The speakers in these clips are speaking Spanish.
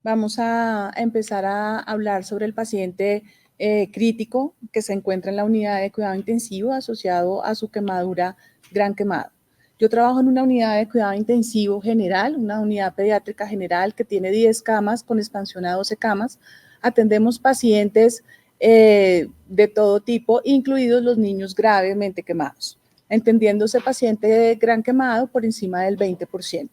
Vamos a empezar a hablar sobre el paciente crítico que se encuentra en la unidad de cuidado intensivo asociado a su quemadura gran quemado. Yo trabajo en una unidad de cuidado intensivo general, una unidad pediátrica general que tiene 10 camas con expansión a 12 camas. Atendemos pacientes de todo tipo, incluidos los niños gravemente quemados, entendiéndose paciente de gran quemado por encima del 20%.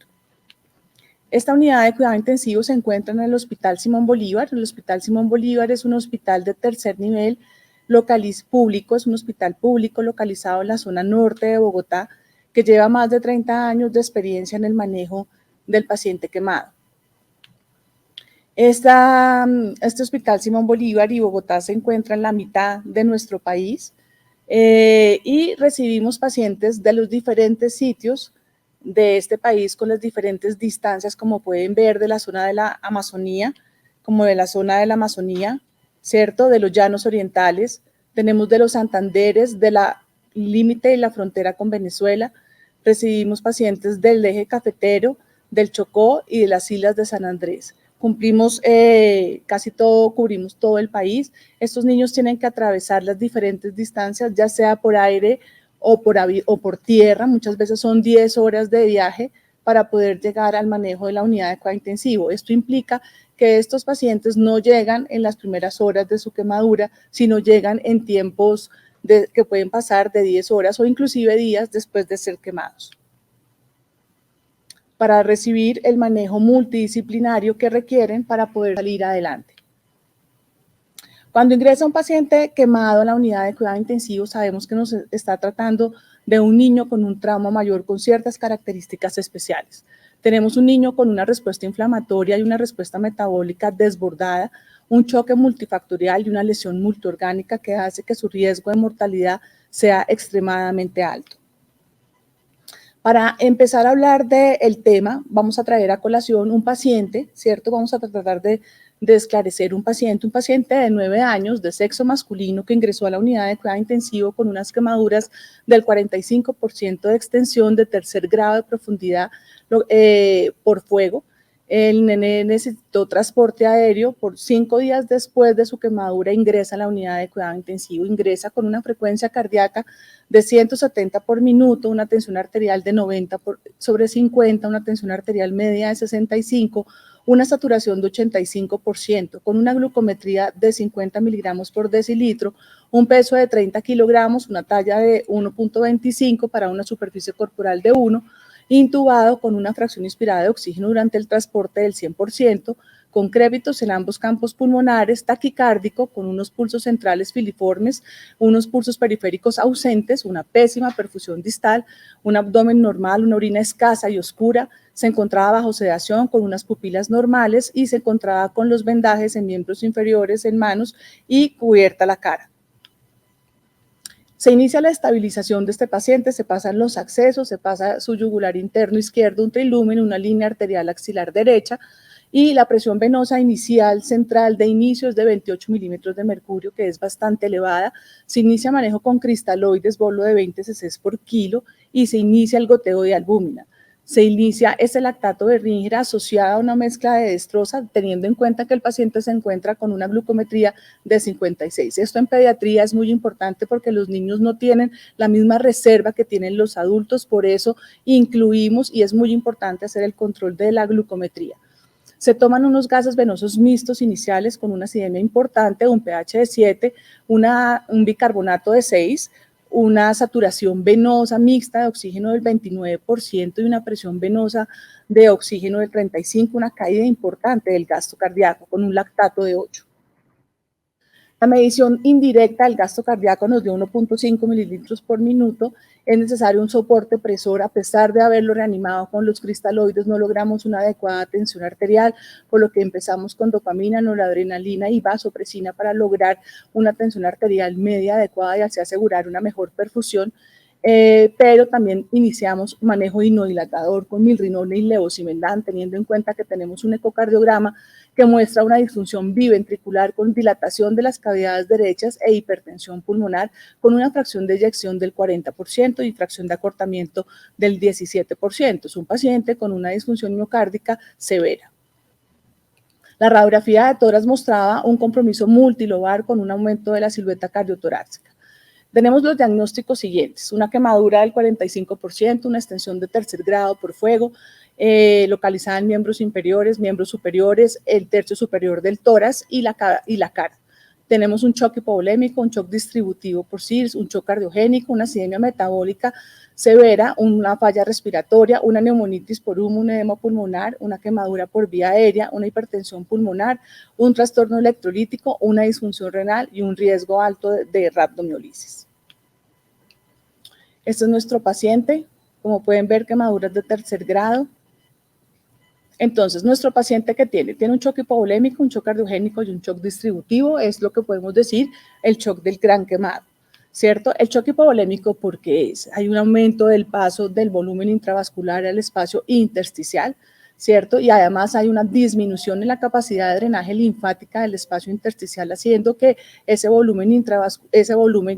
Esta unidad de cuidado intensivo se encuentra en el Hospital Simón Bolívar. El Hospital Simón Bolívar es un hospital de tercer nivel público, es un hospital público localizado en la zona norte de Bogotá, que lleva más de 30 años de experiencia en el manejo del paciente quemado. Este Hospital Simón Bolívar y Bogotá se encuentra en la mitad de nuestro país y recibimos pacientes de los diferentes sitios de este país con las diferentes distancias, como pueden ver, de la zona de la Amazonía, ¿cierto? De los llanos orientales, tenemos de los Santanderes, de la límite y la frontera con Venezuela, recibimos pacientes del eje cafetero, del Chocó y de las islas de San Andrés. Cumplimos cubrimos todo el país. Estos niños tienen que atravesar las diferentes distancias, ya sea por aire o por tierra. Muchas veces son 10 horas de viaje para poder llegar al manejo de la unidad de cuidado intensivo. Esto implica que estos pacientes no llegan en las primeras horas de su quemadura, sino llegan en tiempos que pueden pasar de 10 horas o inclusive días después de ser quemados, para recibir el manejo multidisciplinario que requieren para poder salir adelante. Cuando ingresa un paciente quemado a la unidad de cuidado intensivo, sabemos que nos está tratando de un niño con un trauma mayor con ciertas características especiales. Tenemos un niño con una respuesta inflamatoria y una respuesta metabólica desbordada, un choque multifactorial y una lesión multiorgánica que hace que su riesgo de mortalidad sea extremadamente alto. Para empezar a hablar del tema, vamos a traer a colación un paciente, ¿cierto? Vamos a tratar de esclarecer un paciente de 9 años, de sexo masculino, que ingresó a la unidad de cuidado intensivo con unas quemaduras del 45% de extensión de tercer grado de profundidad por fuego. El nene necesitó transporte aéreo. Por 5 días después de su quemadura ingresa a la unidad de cuidado intensivo, ingresa con una frecuencia cardíaca de 170 por minuto, una tensión arterial de 90/50, una tensión arterial media de 65, una saturación de 85%, con una glucometría de 50 miligramos por decilitro, un peso de 30 kilogramos, una talla de 1.25 para una superficie corporal de 1, intubado con una fracción inspirada de oxígeno durante el transporte del 100%, con crépitos en ambos campos pulmonares, taquicárdico, con unos pulsos centrales filiformes, unos pulsos periféricos ausentes, una pésima perfusión distal, un abdomen normal, una orina escasa y oscura, se encontraba bajo sedación con unas pupilas normales y se encontraba con los vendajes en miembros inferiores, en manos y cubierta la cara. Se inicia la estabilización de este paciente, se pasan los accesos, se pasa su yugular interno izquierdo, un trilúmen, una línea arterial axilar derecha, y la presión venosa inicial central de inicio es de 28 milímetros de mercurio, que es bastante elevada. Se inicia manejo con cristaloides, bolo de 20 cc por kilo, y se inicia el goteo de albúmina. Se inicia ese lactato de Ringer asociado a una mezcla de destroza, teniendo en cuenta que el paciente se encuentra con una glucometría de 56. Esto en pediatría es muy importante porque los niños no tienen la misma reserva que tienen los adultos, por eso incluimos y es muy importante hacer el control de la glucometría. Se toman unos gases venosos mixtos iniciales con una acidemia importante, un pH de 7, un bicarbonato de 6, una saturación venosa mixta de oxígeno del 29% y una presión venosa de oxígeno del 35%, una caída importante del gasto cardíaco con un lactato de 8. La medición indirecta del gasto cardíaco nos dio 1.5 mililitros por minuto. Es necesario un soporte presor. A pesar de haberlo reanimado con los cristaloides, no logramos una adecuada tensión arterial, por lo que empezamos con dopamina, noradrenalina y vasopresina para lograr una tensión arterial media adecuada y así asegurar una mejor perfusión. Pero también iniciamos manejo inodilatador con milrinona y levosimendan, teniendo en cuenta que tenemos un ecocardiograma que muestra una disfunción biventricular con dilatación de las cavidades derechas e hipertensión pulmonar, con una fracción de eyección del 40% y fracción de acortamiento del 17%. Es un paciente con una disfunción miocárdica severa. La radiografía de tórax mostraba un compromiso multilobar con un aumento de la silueta cardiotorácica. Tenemos los diagnósticos siguientes: una quemadura del 45%, una extensión de tercer grado por fuego, localizada en miembros inferiores, miembros superiores, el tercio superior del tórax y la cara. Tenemos un shock hipovolémico, un shock distributivo por CIRS, un shock cardiogénico, una acidemia metabólica severa, una falla respiratoria, una neumonitis por humo, un edema pulmonar, una quemadura por vía aérea, una hipertensión pulmonar, un trastorno electrolítico, una disfunción renal y un riesgo alto de rhabdomiólisis. Este es nuestro paciente. Como pueden ver, quemaduras de tercer grado. Entonces, nuestro paciente, ¿qué tiene? Tiene un shock hipovolémico, un shock cardiogénico y un shock distributivo. Es lo que podemos decir el shock del gran quemado, ¿cierto? El shock hipovolémico, porque hay un aumento del paso del volumen intravascular al espacio intersticial, ¿cierto? Y además hay una disminución en la capacidad de drenaje linfática del espacio intersticial, haciendo que ese volumen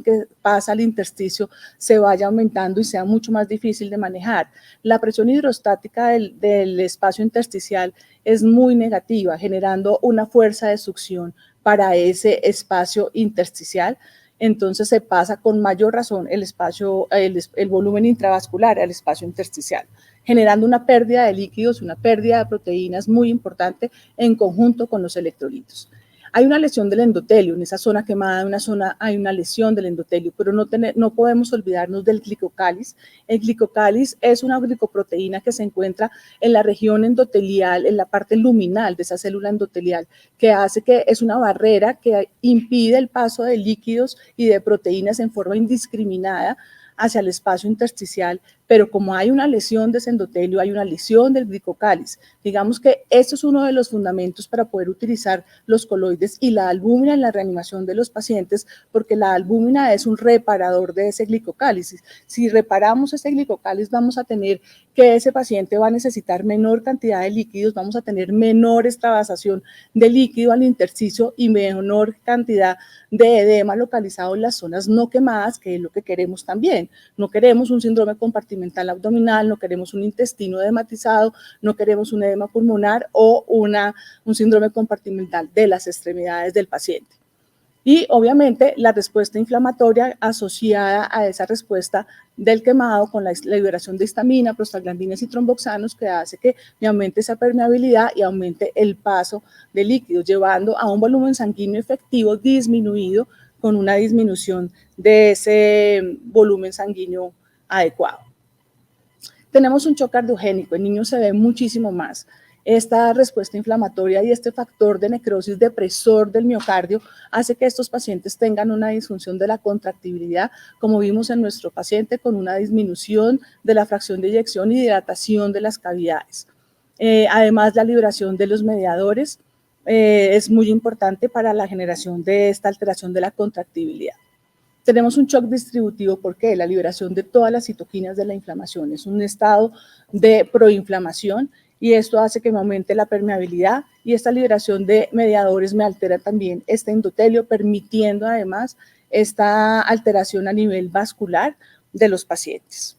que pasa al intersticio se vaya aumentando y sea mucho más difícil de manejar. La presión hidrostática del espacio intersticial es muy negativa, generando una fuerza de succión para ese espacio intersticial. Entonces se pasa con mayor razón el volumen intravascular al espacio intersticial, generando una pérdida de líquidos, una pérdida de proteínas muy importante en conjunto con los electrolitos. Hay una lesión del endotelio, en esa zona quemada hay una lesión del endotelio, pero no podemos olvidarnos del glicocáliz. El glicocáliz es una glicoproteína que se encuentra en la región endotelial, en la parte luminal de esa célula endotelial, que hace que es una barrera que impide el paso de líquidos y de proteínas en forma indiscriminada hacia el espacio intersticial, pero como hay una lesión de ese endotelio, hay una lesión del glicocáliz. Digamos que esto es uno de los fundamentos para poder utilizar los coloides y la albúmina en la reanimación de los pacientes, porque la albúmina es un reparador de ese glicocáliz. Si reparamos ese glicocáliz, vamos a tener que ese paciente va a necesitar menor cantidad de líquidos, vamos a tener menor extravasación de líquido al intersticio y menor cantidad de edema localizado en las zonas no quemadas, que es lo que queremos también. No queremos un síndrome compartimental abdominal, no queremos un intestino edematizado, no queremos un edema pulmonar o un síndrome compartimental de las extremidades del paciente. Y obviamente la respuesta inflamatoria asociada a esa respuesta del quemado con la liberación de histamina, prostaglandinas y tromboxanos, que hace que me aumente esa permeabilidad y aumente el paso de líquidos, llevando a un volumen sanguíneo efectivo disminuido con una disminución de ese volumen sanguíneo adecuado. Tenemos un shock cardiogénico, en niños se ve muchísimo más. Esta respuesta inflamatoria y este factor de necrosis depresor del miocardio hace que estos pacientes tengan una disfunción de la contractibilidad, como vimos en nuestro paciente, con una disminución de la fracción de eyección y dilatación de las cavidades. Además, la liberación de los mediadores es muy importante para la generación de esta alteración de la contractibilidad. Tenemos un shock distributivo porque la liberación de todas las citoquinas de la inflamación es un estado de proinflamación y esto hace que me aumente la permeabilidad y esta liberación de mediadores me altera también este endotelio, permitiendo además esta alteración a nivel vascular de los pacientes.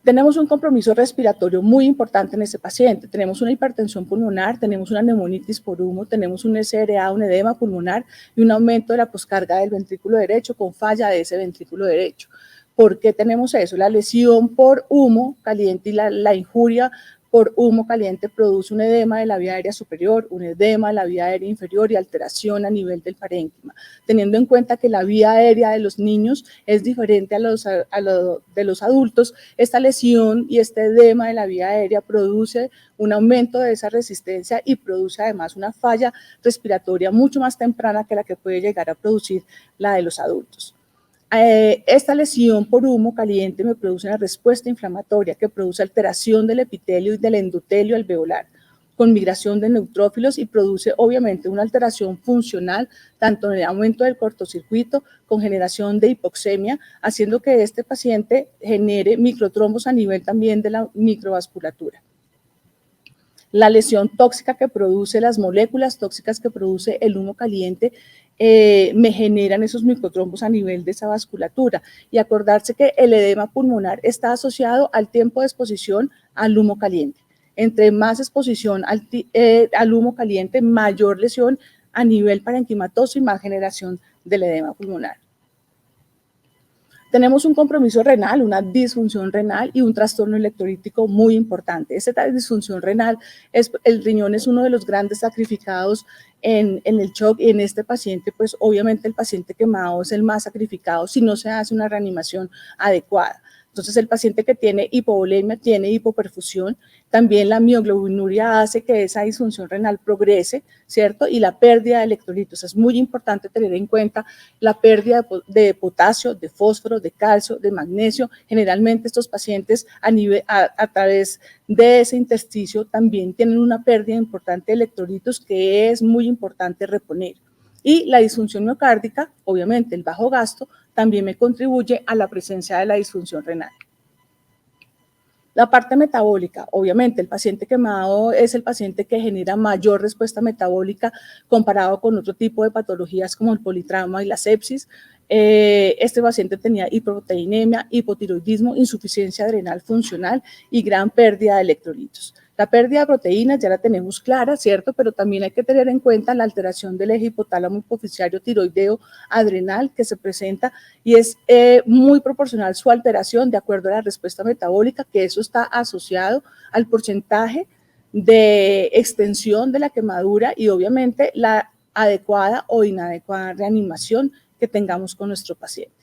Tenemos un compromiso respiratorio muy importante en este paciente. Tenemos una hipertensión pulmonar, tenemos una neumonitis por humo, tenemos un SRA, un edema pulmonar y un aumento de la poscarga del ventrículo derecho con falla de ese ventrículo derecho. ¿Por qué tenemos eso? La lesión por humo caliente y la injuria por humo caliente produce un edema de la vía aérea superior, un edema de la vía aérea inferior y alteración a nivel del parénquima. Teniendo en cuenta que la vía aérea de los niños es diferente de los adultos, esta lesión y este edema de la vía aérea produce un aumento de esa resistencia y produce además una falla respiratoria mucho más temprana que la que puede llegar a producir la de los adultos. Esta lesión por humo caliente me produce una respuesta inflamatoria que produce alteración del epitelio y del endotelio alveolar con migración de neutrófilos y produce obviamente una alteración funcional tanto en el aumento del cortocircuito con generación de hipoxemia, haciendo que este paciente genere microtrombos a nivel también de la microvasculatura. La lesión tóxica que produce, las moléculas tóxicas que produce el humo caliente me generan esos microtrombos a nivel de esa vasculatura. Y acordarse que el edema pulmonar está asociado al tiempo de exposición al humo caliente. Entre más exposición al humo caliente, mayor lesión a nivel parenquimatoso y más generación del edema pulmonar. Tenemos un compromiso renal, una disfunción renal y un trastorno electrolítico muy importante. Esta disfunción renal, el riñón es uno de los grandes sacrificados en el shock, y en este paciente, pues obviamente el paciente quemado es el más sacrificado si no se hace una reanimación adecuada. Entonces, el paciente que tiene hipovolemia tiene hipoperfusión. También la mioglobinuria hace que esa disfunción renal progrese, ¿cierto? Y la pérdida de electrolitos. Es muy importante tener en cuenta la pérdida de potasio, de fósforo, de calcio, de magnesio. Generalmente estos pacientes a través de ese intersticio también tienen una pérdida importante de electrolitos que es muy importante reponer. Y la disfunción miocárdica, obviamente el bajo gasto, también me contribuye a la presencia de la disfunción renal. La parte metabólica, obviamente el paciente quemado es el paciente que genera mayor respuesta metabólica comparado con otro tipo de patologías como el politrauma y la sepsis. Este paciente tenía hipoproteinemia, hipotiroidismo, insuficiencia adrenal funcional y gran pérdida de electrolitos. La pérdida de proteínas ya la tenemos clara, ¿cierto? Pero también hay que tener en cuenta la alteración del eje hipotálamo hipoficiario tiroideo adrenal que se presenta y es muy proporcional su alteración de acuerdo a la respuesta metabólica, que eso está asociado al porcentaje de extensión de la quemadura y obviamente la adecuada o inadecuada reanimación que tengamos con nuestro paciente.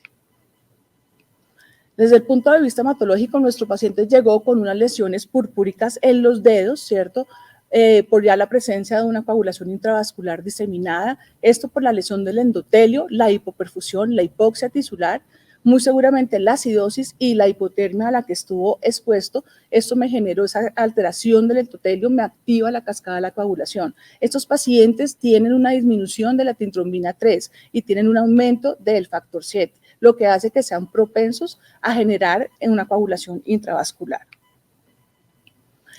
Desde el punto de vista hematológico, nuestro paciente llegó con unas lesiones purpúricas en los dedos, ¿cierto? Por ya la presencia de una coagulación intravascular diseminada, esto por la lesión del endotelio, la hipoperfusión, la hipoxia tisular, muy seguramente la acidosis y la hipotermia a la que estuvo expuesto. Esto me generó esa alteración del endotelio, me activa la cascada de la coagulación. Estos pacientes tienen una disminución de la tintrombina 3 y tienen un aumento del factor 7, lo que hace que sean propensos a generar una coagulación intravascular.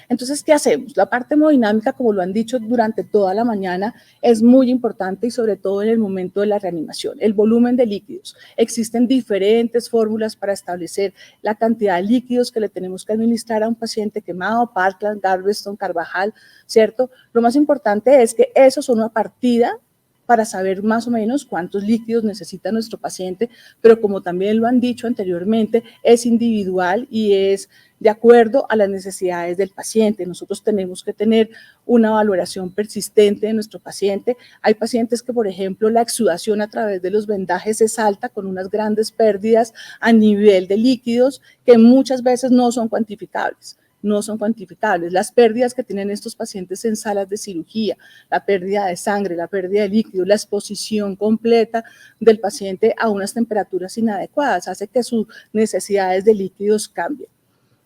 Entonces, ¿qué hacemos? La parte hemodinámica, como lo han dicho durante toda la mañana, es muy importante y sobre todo en el momento de la reanimación. El volumen de líquidos. Existen diferentes fórmulas para establecer la cantidad de líquidos que le tenemos que administrar a un paciente quemado, Parkland, Galveston, Carvajal, ¿cierto? Lo más importante es que eso son una partida para saber más o menos cuántos líquidos necesita nuestro paciente, pero como también lo han dicho anteriormente, es individual y es de acuerdo a las necesidades del paciente. Nosotros tenemos que tener una valoración persistente de nuestro paciente. Hay pacientes que, por ejemplo, la exudación a través de los vendajes es alta con unas grandes pérdidas a nivel de líquidos que muchas veces no son cuantificables. No son cuantificables. Las pérdidas que tienen estos pacientes en salas de cirugía, la pérdida de sangre, la pérdida de líquido, la exposición completa del paciente a unas temperaturas inadecuadas, hace que sus necesidades de líquidos cambien.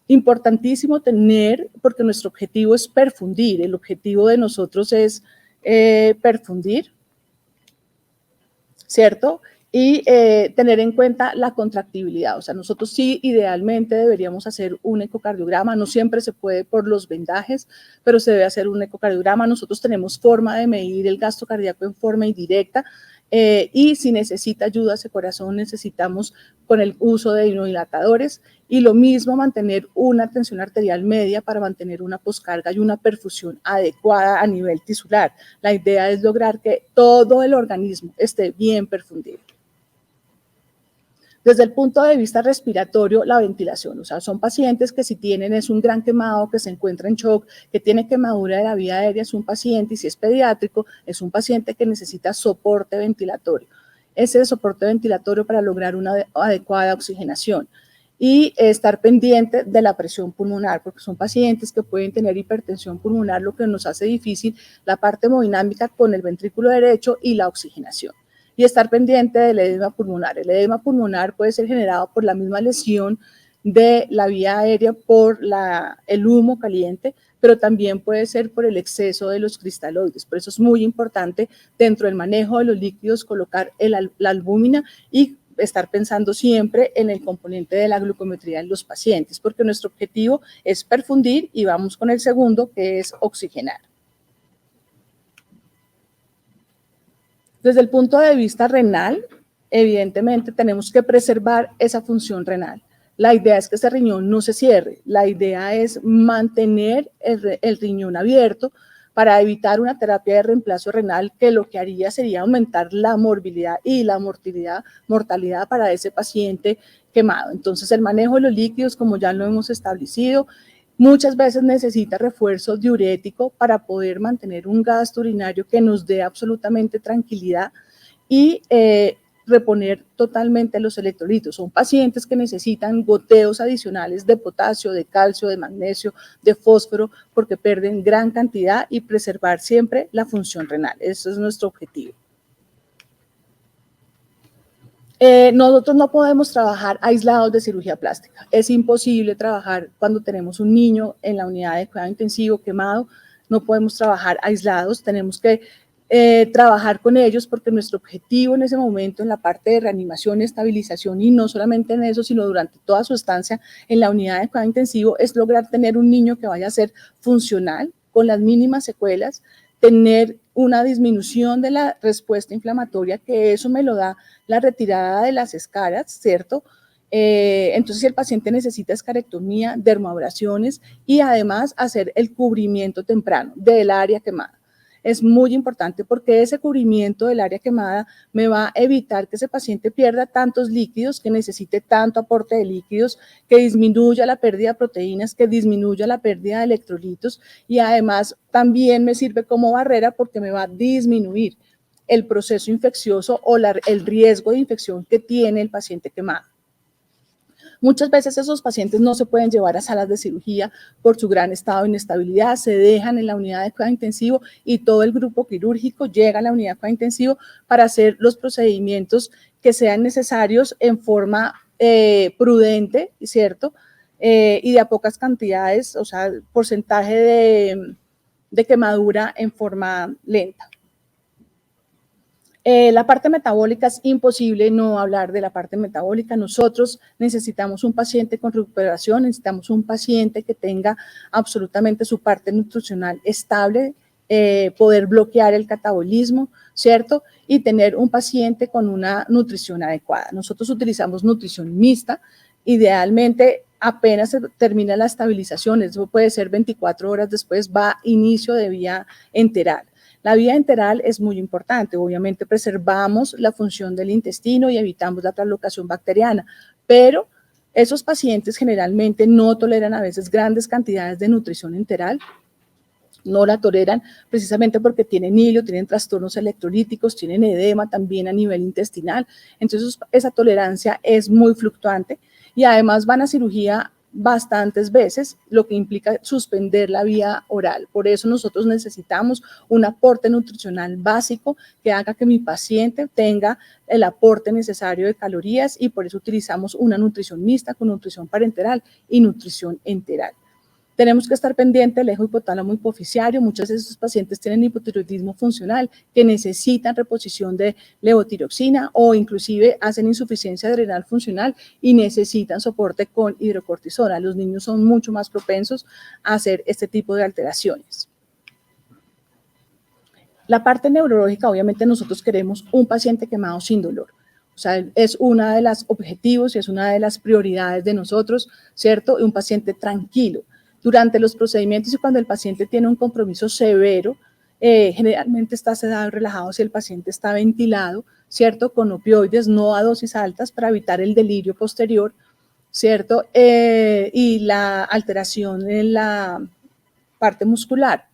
Importantísimo tener, porque nuestro objetivo es perfundir, el objetivo de nosotros es perfundir, ¿cierto? Y tener en cuenta la contractibilidad. O sea, nosotros sí idealmente deberíamos hacer un ecocardiograma, no siempre se puede por los vendajes, pero se debe hacer un ecocardiograma. Nosotros tenemos forma de medir el gasto cardíaco en forma indirecta y si necesita ayuda ese corazón necesitamos con el uso de hemodilatadores y lo mismo mantener una tensión arterial media para mantener una poscarga y una perfusión adecuada a nivel tisular. La idea es lograr que todo el organismo esté bien perfundido. Desde el punto de vista respiratorio, la ventilación, o sea, son pacientes que si tienen es un gran quemado, que se encuentra en shock, que tiene quemadura de la vía aérea, es un paciente, y si es pediátrico, es un paciente que necesita soporte ventilatorio. Ese soporte ventilatorio para lograr una adecuada oxigenación y estar pendiente de la presión pulmonar, porque son pacientes que pueden tener hipertensión pulmonar, lo que nos hace difícil la parte hemodinámica con el ventrículo derecho y la oxigenación. Y estar pendiente del edema pulmonar. El edema pulmonar puede ser generado por la misma lesión de la vía aérea por el humo caliente, pero también puede ser por el exceso de los cristaloides. Por eso es muy importante dentro del manejo de los líquidos colocar la albúmina y estar pensando siempre en el componente de la glucometría en los pacientes, porque nuestro objetivo es perfundir y vamos con el segundo, que es oxigenar. Desde el punto de vista renal, evidentemente tenemos que preservar esa función renal. La idea es que ese riñón no se cierre, la idea es mantener el riñón abierto para evitar una terapia de reemplazo renal que lo que haría sería aumentar la morbilidad y la mortalidad para ese paciente quemado. Entonces, el manejo de los líquidos, como ya lo hemos establecido, muchas veces necesita refuerzo diurético para poder mantener un gasto urinario que nos dé absolutamente tranquilidad y reponer totalmente los electrolitos. Son pacientes que necesitan goteos adicionales de potasio, de calcio, de magnesio, de fósforo, porque pierden gran cantidad y preservar siempre la función renal. Eso es nuestro objetivo. Nosotros no podemos trabajar aislados de cirugía plástica. Es imposible trabajar cuando tenemos un niño en la unidad de cuidado intensivo quemado. No podemos trabajar aislados, tenemos que trabajar con ellos porque nuestro objetivo en ese momento en la parte de reanimación y estabilización, y no solamente en eso, sino durante toda su estancia en la unidad de cuidado intensivo, es lograr tener un niño que vaya a ser funcional, con las mínimas secuelas, tener una disminución de la respuesta inflamatoria, que eso me lo da la retirada de las escaras, ¿cierto? Entonces, el paciente necesita escarectomía, dermoabrasiones y además hacer el cubrimiento temprano del área quemada. Es muy importante porque ese cubrimiento del área quemada me va a evitar que ese paciente pierda tantos líquidos, que necesite tanto aporte de líquidos, que disminuya la pérdida de proteínas, que disminuya la pérdida de electrolitos, y además también me sirve como barrera porque me va a disminuir el proceso infeccioso o el riesgo de infección que tiene el paciente quemado. Muchas veces esos pacientes no se pueden llevar a salas de cirugía por su gran estado de inestabilidad, se dejan en la unidad de cuidado intensivo y todo el grupo quirúrgico llega a la unidad de cuidado intensivo para hacer los procedimientos que sean necesarios en forma prudente, ¿cierto? Y de a pocas cantidades, o sea, porcentaje de quemadura en forma lenta. La parte metabólica, es imposible no hablar de la parte metabólica. Nosotros necesitamos un paciente con recuperación, necesitamos un paciente que tenga absolutamente su parte nutricional estable, poder bloquear el catabolismo, ¿cierto? Y tener un paciente con una nutrición adecuada. Nosotros utilizamos nutrición mixta, idealmente apenas se termina la estabilización, eso puede ser 24 horas después, va inicio de vía enteral. La vía enteral es muy importante, obviamente preservamos la función del intestino y evitamos la translocación bacteriana, pero esos pacientes generalmente no toleran a veces grandes cantidades de nutrición enteral, no la toleran precisamente porque tienen hilio, tienen trastornos electrolíticos, tienen edema también a nivel intestinal, entonces esa tolerancia es muy fluctuante y además van a cirugía bastantes veces, lo que implica suspender la vía oral. Por eso nosotros necesitamos un aporte nutricional básico que haga que mi paciente tenga el aporte necesario de calorías, y por eso utilizamos una nutrición mixta con nutrición parenteral y nutrición enteral. Tenemos que estar pendiente del eje hipotálamo hipoficiario. Muchas de esos pacientes tienen hipotiroidismo funcional que necesitan reposición de levotiroxina o inclusive hacen insuficiencia adrenal funcional y necesitan soporte con hidrocortisona. Los niños son mucho más propensos a hacer este tipo de alteraciones. La parte neurológica, obviamente nosotros queremos un paciente quemado sin dolor. O sea, es una de los objetivos y es una de las prioridades de nosotros, ¿cierto? Un paciente tranquilo. Durante los procedimientos y cuando el paciente tiene un compromiso severo, generalmente está sedado y relajado si el paciente está ventilado, ¿cierto? Con opioides, no a dosis altas para evitar el delirio posterior, ¿cierto? Y la alteración en la parte muscular.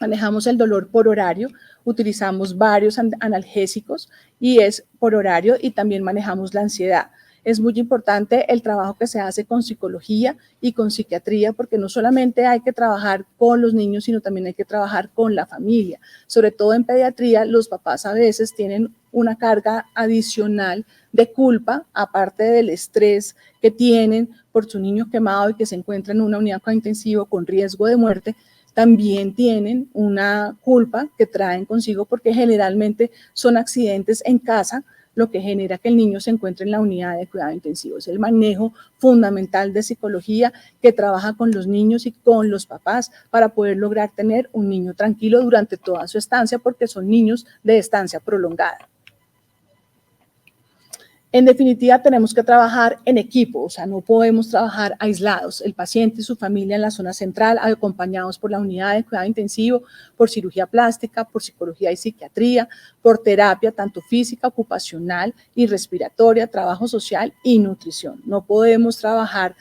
Manejamos el dolor por horario, utilizamos varios analgésicos y es por horario, y también manejamos la ansiedad. Es muy importante el trabajo que se hace con psicología y con psiquiatría, porque no solamente hay que trabajar con los niños, sino también hay que trabajar con la familia. Sobre todo en pediatría, los papás a veces tienen una carga adicional de culpa, aparte del estrés que tienen por su niño quemado y que se encuentra en una unidad intensiva con riesgo de muerte. También tienen una culpa que traen consigo porque generalmente son accidentes en casa, lo que genera que el niño se encuentre en la unidad de cuidado intensivo. Es el manejo fundamental de psicología que trabaja con los niños y con los papás para poder lograr tener un niño tranquilo durante toda su estancia, porque son niños de estancia prolongada. En definitiva, tenemos que trabajar en equipo, o sea, no podemos trabajar aislados. El paciente y su familia en la zona central, acompañados por la unidad de cuidado intensivo, por cirugía plástica, por psicología y psiquiatría, por terapia, tanto física, ocupacional y respiratoria, trabajo social y nutrición. No podemos trabajar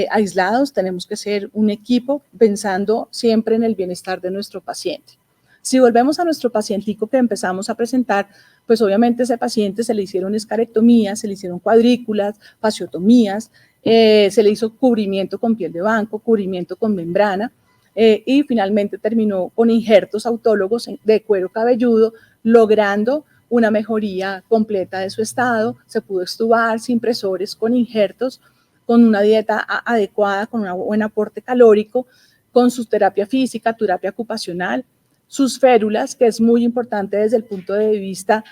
aislados, tenemos que ser un equipo pensando siempre en el bienestar de nuestro paciente. Si volvemos a nuestro pacientico que empezamos a presentar, pues obviamente a ese paciente se le hicieron escarectomías, se le hicieron cuadrículas, fasciotomías, se le hizo cubrimiento con piel de banco, cubrimiento con membrana, y finalmente terminó con injertos autólogos de cuero cabelludo, logrando una mejoría completa de su estado. Se pudo extubar sin presores, con injertos, con una dieta adecuada, con un buen aporte calórico, con su terapia física, terapia ocupacional, sus férulas, que es muy importante desde el punto de vista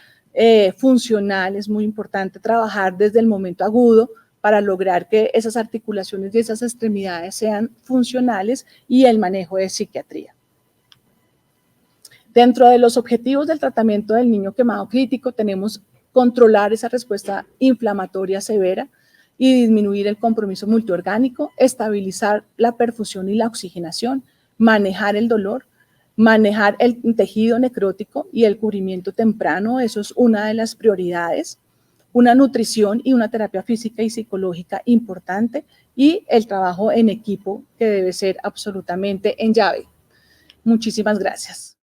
funcional, es muy importante trabajar desde el momento agudo para lograr que esas articulaciones y esas extremidades sean funcionales, y el manejo de psiquiatría. Dentro de los objetivos del tratamiento del niño quemado crítico tenemos controlar esa respuesta inflamatoria severa y disminuir el compromiso multiorgánico, estabilizar la perfusión y la oxigenación, manejar el dolor, manejar el tejido necrótico y el cubrimiento temprano. Eso es una de las prioridades. Una nutrición y una terapia física y psicológica importante, y el trabajo en equipo, que debe ser absolutamente en llave. Muchísimas gracias.